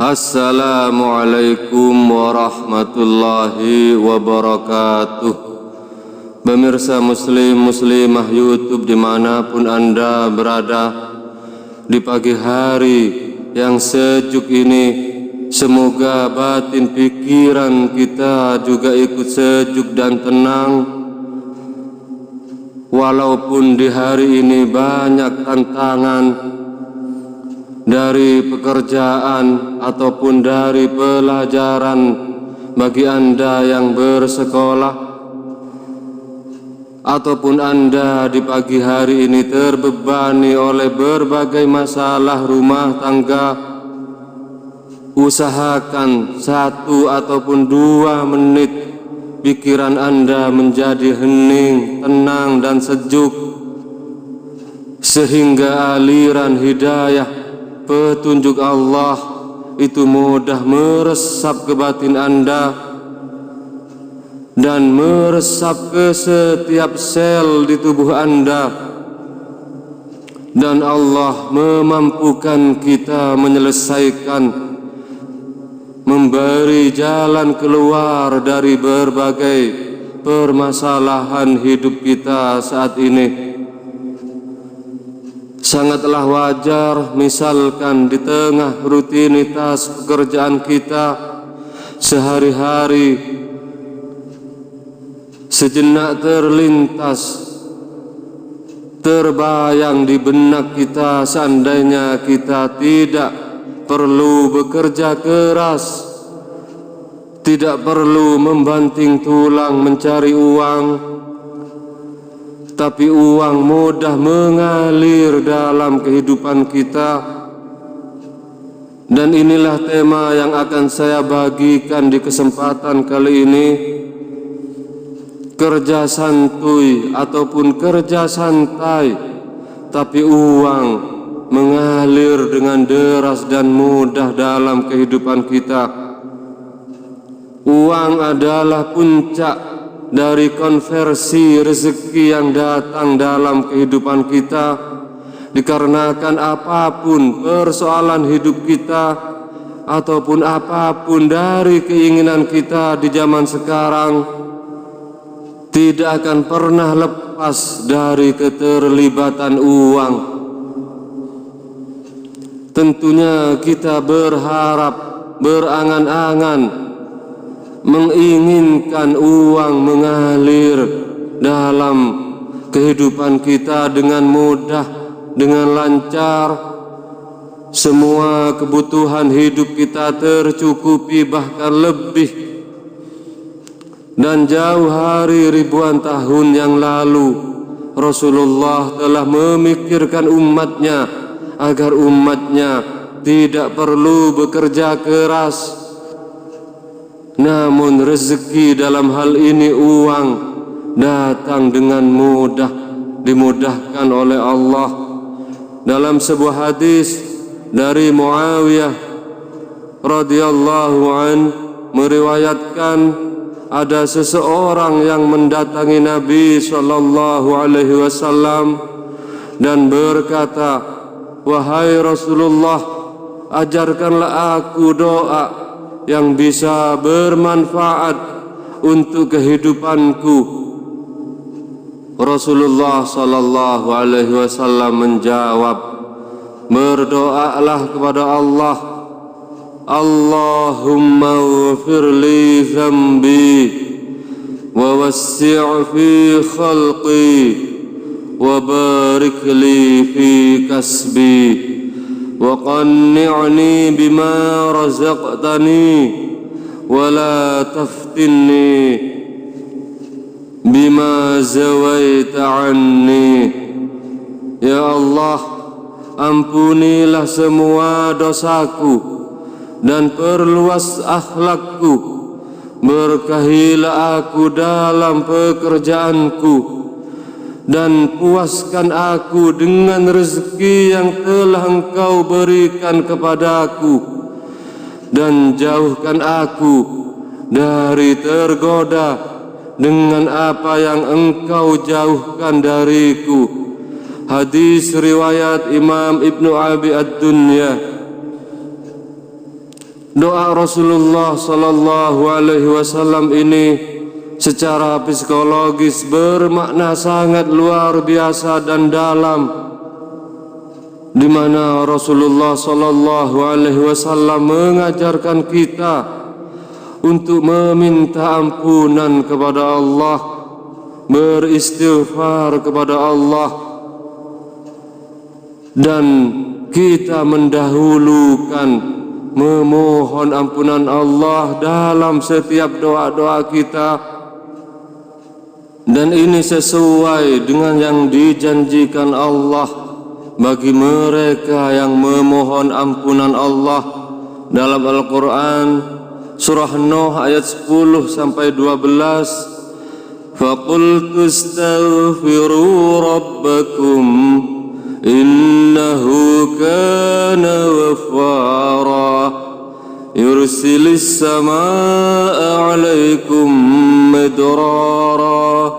Assalamualaikum warahmatullahi wabarakatuh. Pemirsa muslim-muslimah YouTube dimanapun Anda berada, di pagi hari yang sejuk ini, semoga batin pikiran kita juga ikut sejuk dan tenang. Walaupun di hari ini banyak tantangan dari pekerjaan ataupun dari pelajaran bagi Anda yang bersekolah, ataupun Anda di pagi hari ini terbebani oleh berbagai masalah rumah tangga, usahakan 1 ataupun 2 menit pikiran Anda menjadi hening, tenang dan sejuk, sehingga aliran hidayah petunjuk Allah itu mudah meresap ke batin Anda dan meresap ke setiap sel di tubuh Anda, dan Allah memampukan kita menyelesaikan, memberi jalan keluar dari berbagai permasalahan hidup kita saat ini. Sangatlah wajar misalkan di tengah rutinitas pekerjaan kita sehari-hari, sejenak terbayang di benak kita, seandainya kita tidak perlu bekerja keras, tidak perlu membanting tulang mencari uang, tapi uang mudah mengalir dalam kehidupan kita. Dan inilah tema yang akan saya bagikan di kesempatan kali ini. Kerja santuy ataupun kerja santai, tapi uang mengalir dengan deras dan mudah dalam kehidupan kita. Uang adalah puncak dari konversi rezeki yang datang dalam kehidupan kita, dikarenakan apapun persoalan hidup kita ataupun apapun dari keinginan kita di zaman sekarang tidak akan pernah lepas dari keterlibatan uang. Tentunya kita berharap, berangan-angan, menginginkan uang mengalir dalam kehidupan kita dengan mudah, dengan lancar. Semua kebutuhan hidup kita tercukupi, bahkan lebih. Dan jauh hari ribuan tahun yang lalu, Rasulullah telah memikirkan umatnya agar umatnya tidak perlu bekerja keras. Namun rezeki dalam hal ini uang datang dengan mudah, dimudahkan oleh Allah. Dalam sebuah hadis dari Muawiyah radhiyallahu an meriwayatkan, ada seseorang yang mendatangi Nabi sallallahu alaihi wasallam dan berkata, "Wahai Rasulullah, ajarkanlah aku doa yang bisa bermanfaat untuk kehidupanku." Rasulullah sallallahu alaihi wasallam menjawab, "Berdoalah kepada Allah, Allahumma ighfir li dhanbi wa wassi' fi khalqi wa barik li fi kasbi wa qanni'ni bima razaqtani wa la taftinni bima zawaita anni." Ya Allah, ampunilah semua dosaku dan perluas akhlakku, berkahilah aku dalam pekerjaanku, dan puaskan aku dengan rezeki yang telah Engkau berikan kepadaku, dan jauhkan aku dari tergoda dengan apa yang Engkau jauhkan dariku. Hadis riwayat Imam Ibnu Abi Ad-Dunya. Doa Rasulullah sallallahu alaihi wasallam ini secara psikologis bermakna sangat luar biasa dan dalam, di mana Rasulullah sallallahu alaihi wasallam mengajarkan kita untuk meminta ampunan kepada Allah, beristighfar kepada Allah, dan kita mendahulukan memohon ampunan Allah dalam setiap doa-doa kita. Dan ini sesuai dengan yang dijanjikan Allah bagi mereka yang memohon ampunan Allah dalam Al-Quran surah Nuh ayat 10 sampai 12. Faqultu astaghfiru rabbakum innahu kana ghaffara yursilis samaa'a 'alaikum midrara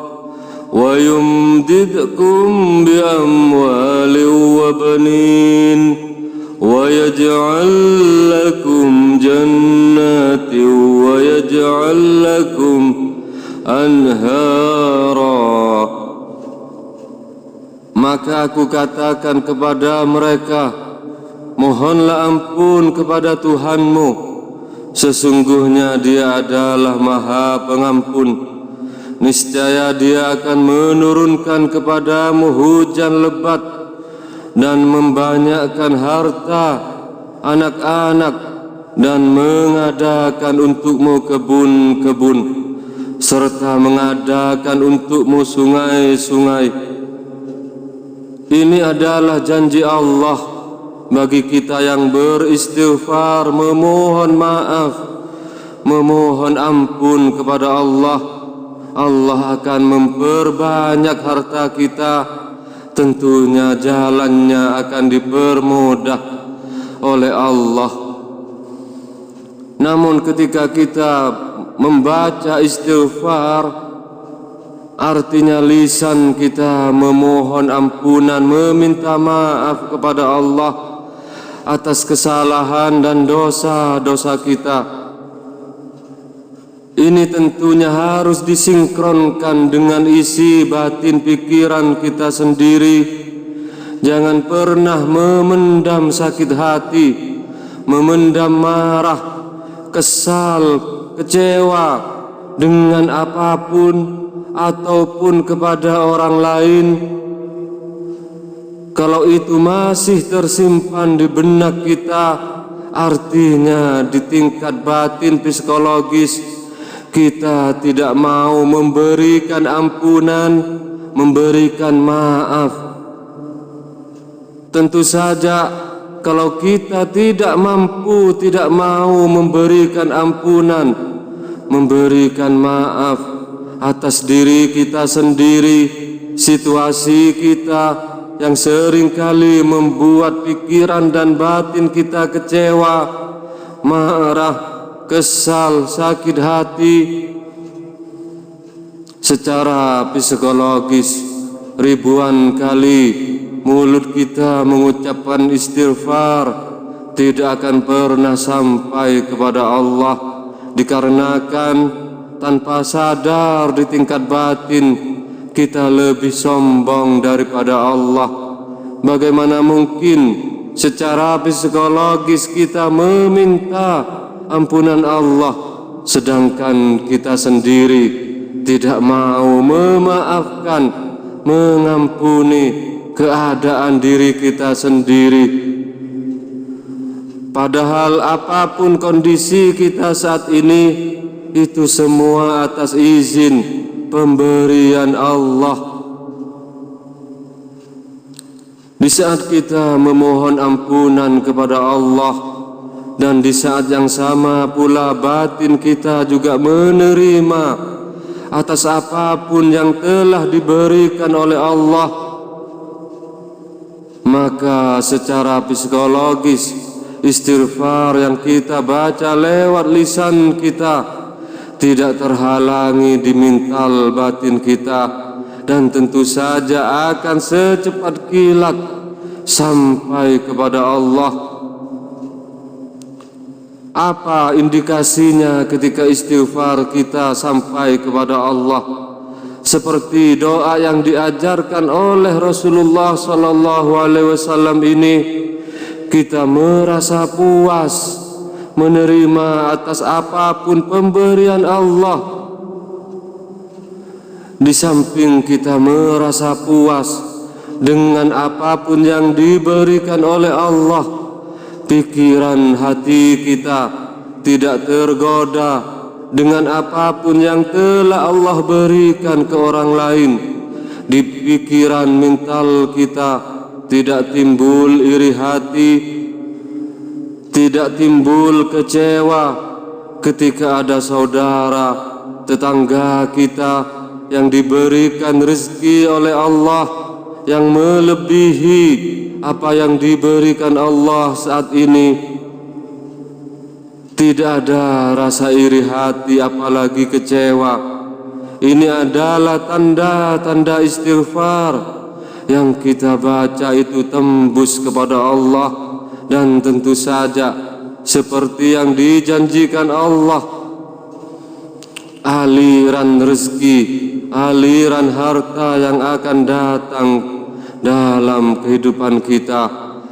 wa yumdidkum bi amwalin wa banin wa yaj'al lakum jannatin wa yaj'al lakum anhara. Maka aku katakan kepada mereka, mohonlah ampun kepada Tuhanmu, sesungguhnya Dia adalah Maha Pengampun. Niscaya Dia akan menurunkan kepadamu hujan lebat dan membanyakkan harta, anak-anak, dan mengadakan untukmu kebun-kebun, serta mengadakan untukmu sungai-sungai. Ini adalah janji Allah bagi kita yang beristighfar, memohon maaf, memohon ampun kepada Allah. Allah akan memperbanyak harta kita, tentunya jalannya akan dipermudah oleh Allah. Namun ketika kita membaca istighfar, artinya lisan kita memohon ampunan, meminta maaf kepada Allah atas kesalahan dan dosa-dosa kita. Ini tentunya harus disinkronkan dengan isi batin pikiran kita sendiri. Jangan pernah memendam sakit hati, memendam marah, kesal, kecewa dengan apapun ataupun kepada orang lain. Kalau itu masih tersimpan di benak kita, artinya di tingkat batin psikologis kita tidak mau memberikan ampunan, memberikan maaf. Tentu saja kalau kita tidak mampu, tidak mau memberikan ampunan, memberikan maaf atas diri kita sendiri, situasi kita yang seringkali membuat pikiran dan batin kita kecewa, marah, kesal, sakit hati. Secara psikologis, ribuan kali mulut kita mengucapkan istighfar tidak akan pernah sampai kepada Allah, dikarenakan tanpa sadar di tingkat batin kita lebih sombong daripada Allah. Bagaimana mungkin secara psikologis kita meminta ampunan Allah, sedangkan kita sendiri tidak mau memaafkan, mengampuni keadaan diri kita sendiri. Padahal apapun kondisi kita saat ini, itu semua atas izin pemberian Allah. Di saat kita memohon ampunan kepada Allah, dan di saat yang sama pula batin kita juga menerima atas apapun yang telah diberikan oleh Allah, maka secara psikologis istighfar yang kita baca lewat lisan kita tidak terhalangi di mental batin kita, dan tentu saja akan secepat kilat sampai kepada Allah. Apa indikasinya ketika istighfar kita sampai kepada Allah? Seperti doa yang diajarkan oleh Rasulullah sallallahu alaihi wasallam ini, kita merasa puas menerima atas apapun pemberian Allah. Di samping kita merasa puas dengan apapun yang diberikan oleh Allah, pikiran hati kita tidak tergoda dengan apapun yang telah Allah berikan ke orang lain. Di pikiran mental kita tidak timbul iri hati, tidak timbul kecewa ketika ada saudara, tetangga kita yang diberikan rezeki oleh Allah yang melebihi apa yang diberikan Allah saat ini. Tidak ada rasa iri hati apalagi kecewa. Ini adalah tanda-tanda istighfar yang kita baca itu tembus kepada Allah. Dan tentu saja seperti yang dijanjikan Allah, aliran rezeki, aliran harta yang akan datang dalam kehidupan kita.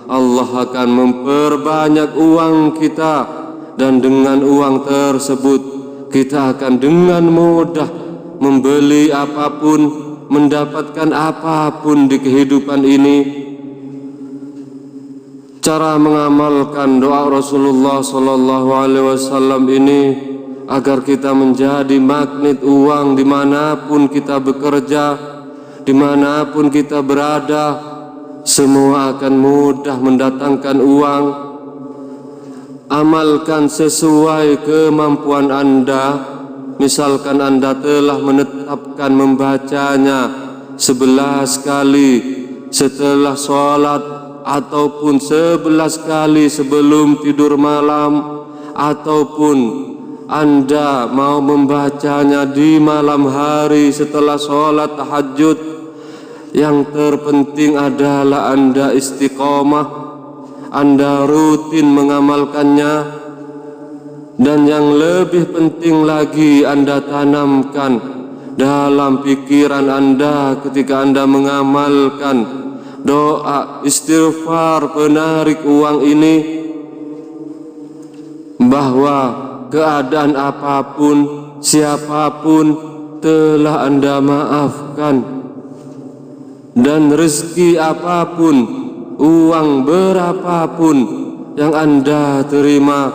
Allah akan memperbanyak uang kita, dan dengan uang tersebut kita akan dengan mudah membeli apapun, mendapatkan apapun di kehidupan ini. Cara mengamalkan doa Rasulullah sallallahu alaihi wasallam ini agar kita menjadi magnet uang dimanapun kita bekerja, dimanapun kita berada, semua akan mudah mendatangkan uang. Amalkan sesuai kemampuan Anda. Misalkan Anda telah menetapkan membacanya 11 kali setelah sholat, ataupun 11 kali sebelum tidur malam, ataupun Anda mau membacanya di malam hari setelah sholat tahajud. Yang terpenting adalah Anda istiqomah, Anda rutin mengamalkannya, dan yang lebih penting lagi Anda tanamkan dalam pikiran Anda ketika Anda mengamalkan doa istighfar penarik uang ini, bahwa keadaan apapun, siapapun telah Anda maafkan, dan rezeki apapun, uang berapapun yang Anda terima,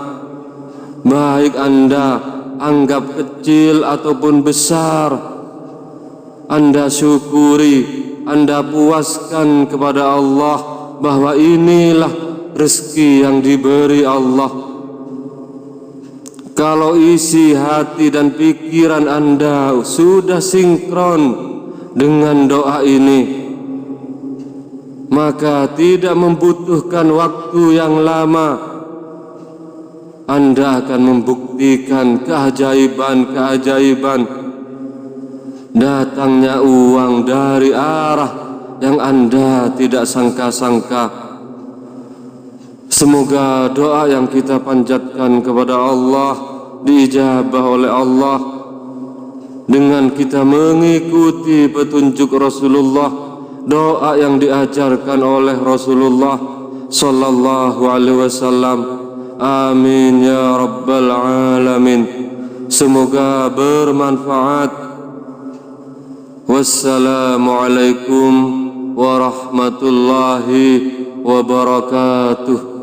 baik Anda anggap kecil ataupun besar, Anda syukuri, Anda puaskan kepada Allah bahwa inilah rezeki yang diberi Allah. Kalau isi hati dan pikiran Anda sudah sinkron dengan doa ini, maka tidak membutuhkan waktu yang lama, Anda akan membuktikan keajaiban-keajaiban. Datangnya uang dari arah yang Anda tidak sangka-sangka. Semoga doa yang kita panjatkan kepada Allah diijabah oleh Allah dengan kita mengikuti petunjuk Rasulullah, doa yang diajarkan oleh Rasulullah sallallahu alaihi wasallam. Amin ya rabbal alamin. Semoga bermanfaat. Wassalamualaikum warahmatullahi wabarakatuh.